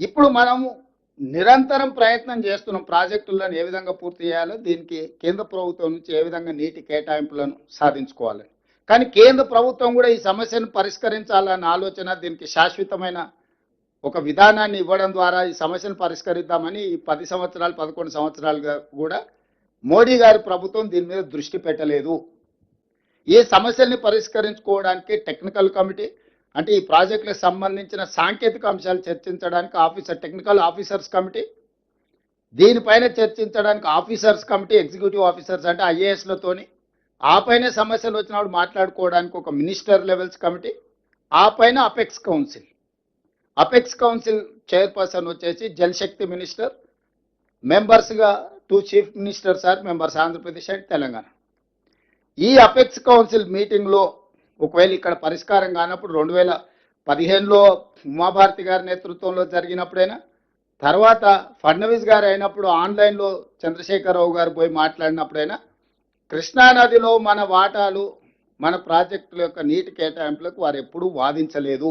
ఇప్పుడు మనము నిరంతరం ప్రయత్నం చేస్తున్నాం ప్రాజెక్టులను ఏ విధంగా పూర్తి చేయాలో, దీనికి కేంద్ర ప్రభుత్వం నుంచి ఏ విధంగా నీటి కేటాయింపులను సాధించుకోవాలి. కానీ కేంద్ర ప్రభుత్వం కూడా ఈ సమస్యను పరిష్కరించాలన్న ఆలోచన, దీనికి శాశ్వతమైన ఒక విధానాన్ని ఇవ్వడం ద్వారా ఈ సమస్యను పరిష్కరిద్దామని ఈ 10 సంవత్సరాలు 11 సంవత్సరాలుగా కూడా మోడీ గారి ప్రభుత్వం దీని మీద దృష్టి పెట్టలేదు. ఈ సమస్యల్ని పరిష్కరించుకోవడానికి టెక్నికల్ కమిటీ, అంటే ఈ ప్రాజెక్టులకు సంబంధించిన సాంకేతిక అంశాలు చర్చించడానికి టెక్నికల్ ఆఫీసర్స్ కమిటీ, దీనిపైన చర్చించడానికి ఆఫీసర్స్ కమిటీ, ఎగ్జిక్యూటివ్ ఆఫీసర్స్ అంటే ఐఏఎస్లతోని, ఆ పైన సమస్యలు వచ్చినప్పుడు మాట్లాడుకోవడానికి ఒక మినిస్టర్ లెవెల్స్ కమిటీ, ఆ పైన అపెక్స్ కౌన్సిల్ చైర్పర్సన్ వచ్చేసి జలశక్తి మినిస్టర్, మెంబర్స్గా 2 chief ministers are members, Andhra Pradesh and Telangana. ఈ అపెక్స్ కౌన్సిల్ మీటింగ్లో ఒకవేళ ఇక్కడ పరిష్కారం కానప్పుడు 2015లో ఉమాభారతి గారి నేతృత్వంలో జరిగినప్పుడైనా, తర్వాత ఫడ్నవీస్ గారు అయినప్పుడు ఆన్లైన్లో చంద్రశేఖరరావు గారు పోయి మాట్లాడినప్పుడైనా, కృష్ణానదిలో మన వాటాలు, మన ప్రాజెక్టుల యొక్క నీటి కేటాయింపులకు వారు ఎప్పుడూ వాదించలేదు.